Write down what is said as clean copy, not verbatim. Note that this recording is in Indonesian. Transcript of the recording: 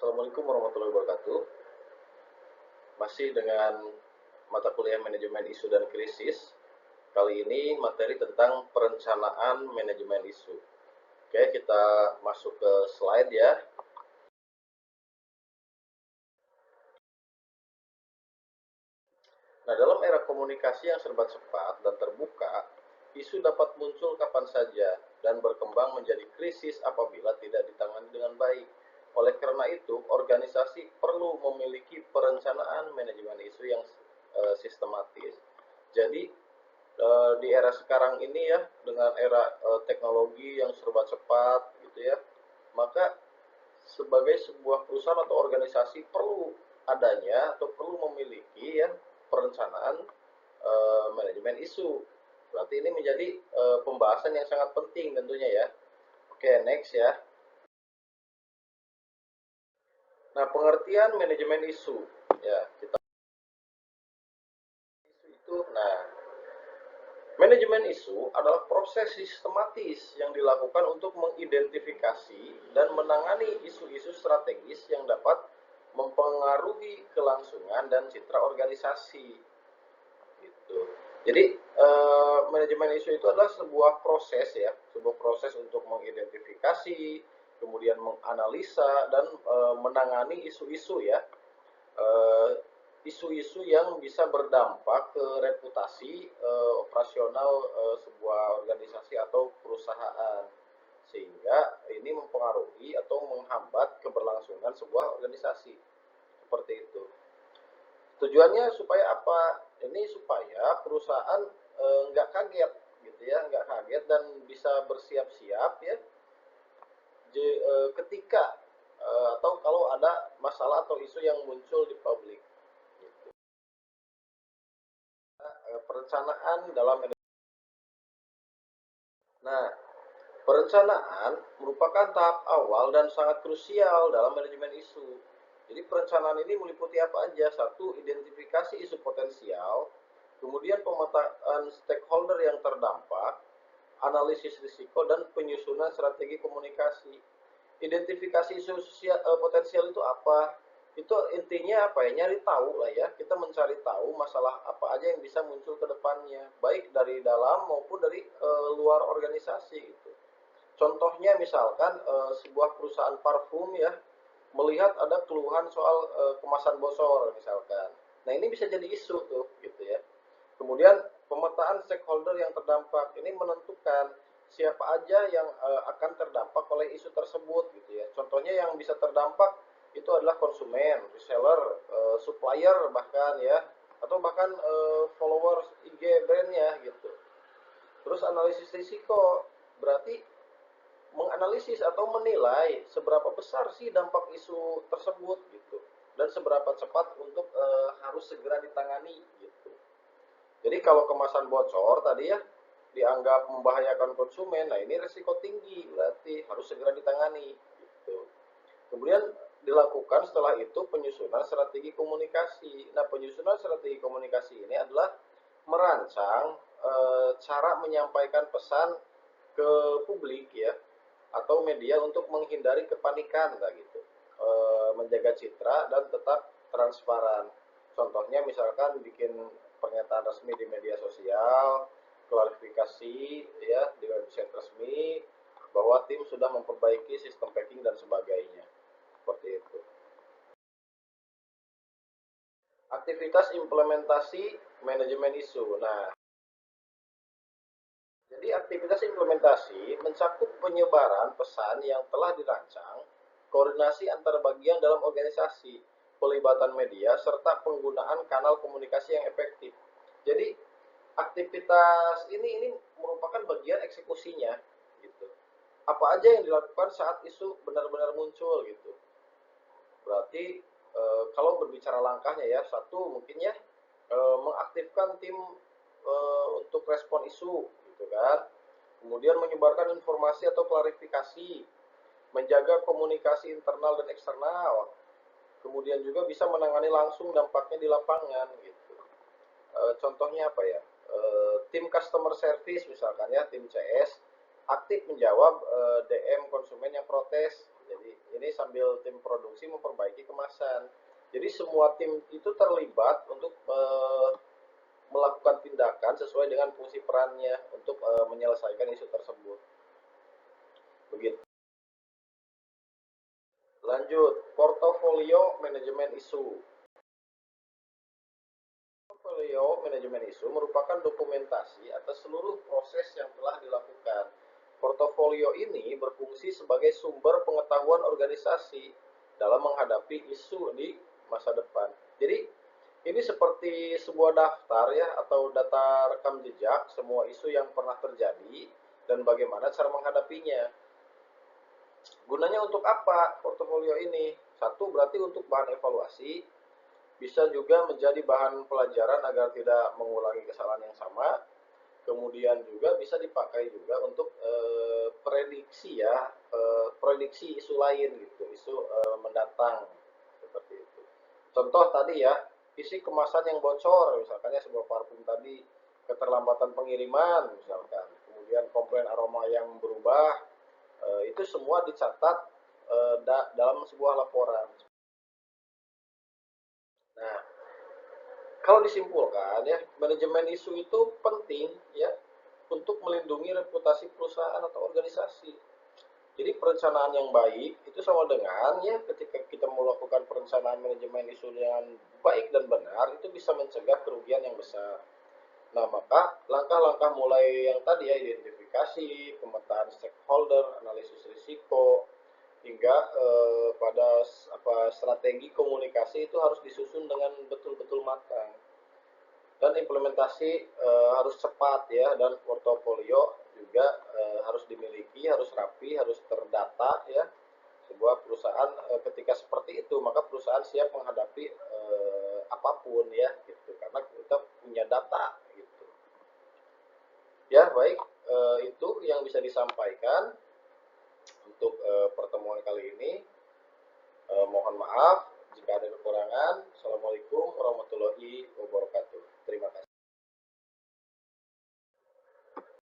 Assalamualaikum warahmatullahi wabarakatuh. Masih dengan mata kuliah manajemen isu dan krisis. Kali ini materi tentang perencanaan manajemen isu. Oke, kita masuk ke slide ya. Nah, dalam era komunikasi yang serba cepat dan terbuka, isu dapat muncul kapan saja dan berkembang menjadi krisis apabila tidak ditangani dengan baik. Oleh karena itu, organisasi perlu memiliki perencanaan manajemen isu yang sistematis. Jadi, di era sekarang ini ya, dengan era teknologi yang serba cepat gitu ya, maka sebagai sebuah perusahaan atau organisasi perlu adanya atau perlu memiliki ya perencanaan manajemen isu. Berarti ini menjadi pembahasan yang sangat penting tentunya ya. Oke, next ya. Nah, pengertian manajemen isu ya, kita isu itu. Nah, manajemen isu adalah proses sistematis yang dilakukan untuk mengidentifikasi dan menangani isu-isu strategis yang dapat mempengaruhi kelangsungan dan citra organisasi. Gitu. Jadi manajemen isu itu adalah sebuah proses ya, sebuah proses untuk mengidentifikasi, kemudian menganalisa dan menangani isu-isu ya, isu-isu yang bisa berdampak ke reputasi operasional sebuah organisasi atau perusahaan, sehingga ini mempengaruhi atau menghambat keberlangsungan sebuah organisasi seperti itu. Tujuannya supaya apa? Ini supaya perusahaan nggak kaget gitu ya, nggak kaget dan bisa bersiap-siap ya ketika atau kalau ada masalah atau isu yang muncul di publik. Gitu. Perencanaan dalam. Nah, perencanaan merupakan tahap awal dan sangat krusial dalam manajemen isu. Jadi perencanaan ini meliputi apa aja? Satu, identifikasi isu potensial, kemudian pemetaan stakeholder yang terdampak, analisis risiko, dan penyusunan strategi komunikasi. Identifikasi isu potensial itu apa? Itu intinya apa ya? Nyari tahu lah ya. Kita mencari tahu masalah apa aja yang bisa muncul ke depannya, baik dari dalam maupun dari luar organisasi gitu. Contohnya misalkan sebuah perusahaan parfum ya melihat ada keluhan soal kemasan bocor misalkan. Nah, ini bisa jadi isu tuh gitu ya. Kemudian pemetaan stakeholder yang terdampak ini menentukan siapa aja yang akan terdampak oleh isu tersebut gitu ya. Contohnya yang bisa terdampak itu adalah konsumen, reseller, supplier bahkan ya, atau bahkan followers IG brandnya gitu. Terus analisis risiko berarti menganalisis atau menilai seberapa besar sih dampak isu tersebut gitu dan seberapa cepat untuk harus segera ditangani gitu. Jadi kalau kemasan bocor tadi ya dianggap membahayakan konsumen, nah ini risiko tinggi berarti harus segera ditangani gitu. Kemudian dilakukan setelah itu penyusunan strategi komunikasi. Nah, penyusunan strategi komunikasi ini adalah merancang cara menyampaikan pesan ke publik ya atau media untuk menghindari kepanikan gitu, menjaga citra dan tetap transparan. Contohnya misalkan bikin pernyataan resmi di media sosial, klarifikasi ya di website resmi bahwa tim sudah memperbaiki sistem packing dan sebagainya. Seperti itu. Aktivitas implementasi manajemen isu. Nah, jadi aktivitas implementasi mencakup penyebaran pesan yang telah dirancang, koordinasi antar bagian dalam organisasi, pelibatan media, serta penggunaan kanal komunikasi yang efektif. Jadi aktivitas ini merupakan bagian eksekusinya gitu. Apa aja yang dilakukan saat isu benar-benar muncul gitu. Berarti kalau berbicara langkahnya ya, satu mungkin ya mengaktifkan tim untuk respon isu gitu kan. Kemudian menyebarkan informasi atau klarifikasi, menjaga komunikasi internal dan eksternal. Kemudian juga bisa menangani langsung dampaknya di lapangan gitu. Contohnya apa ya? Tim customer service misalkan ya, tim CS aktif menjawab DM konsumen yang protes. Jadi Jadi ini sambil tim produksi memperbaiki kemasan. Jadi semua tim itu terlibat untuk melakukan tindakan sesuai dengan fungsi perannya untuk menyelesaikan isu tersebut. Begitu. Lanjut, portofolio manajemen isu. Portofolio manajemen isu merupakan dokumentasi atas seluruh proses yang telah dilakukan. Portofolio ini berfungsi sebagai sumber pengetahuan organisasi dalam menghadapi isu di masa depan. Jadi, ini seperti sebuah daftar ya atau data rekam jejak semua isu yang pernah terjadi dan bagaimana cara menghadapinya. Gunanya untuk apa portofolio ini? Satu, berarti untuk bahan evaluasi, bisa juga menjadi bahan pelajaran agar tidak mengulangi kesalahan yang sama. Kemudian juga bisa dipakai juga untuk prediksi ya, prediksi isu lain gitu, isu mendatang seperti itu. Contoh tadi ya, isi kemasan yang bocor, misalkannya sebuah parfum tadi, keterlambatan pengiriman misalkan, kemudian komplain aroma yang berubah, itu semua dicatat dalam sebuah laporan. Nah, kalau disimpulkan ya, manajemen isu itu penting ya untuk melindungi reputasi perusahaan atau organisasi. Jadi perencanaan yang baik itu sama dengan ya ketika kita melakukan perencanaan manajemen isu dengan baik dan benar itu bisa mencegah kerugian yang besar. Nah, maka langkah-langkah mulai yang tadi ya identifikasi, pemetaan stakeholder, analisis risiko, hingga pada strategi komunikasi itu harus disusun dengan betul-betul matang dan implementasi harus cepat ya dan portofolio juga harus dimiliki, harus rapi, harus terdata ya. Sebuah perusahaan ketika seperti itu maka perusahaan siap menghadapi apapun ya gitu karena kita punya data gitu. Ya baik, itu yang bisa disampaikan untuk pertemuan kali ini. Mohon maaf jika ada kekurangan. Assalamualaikum warahmatullahi wabarakatuh. Terima kasih.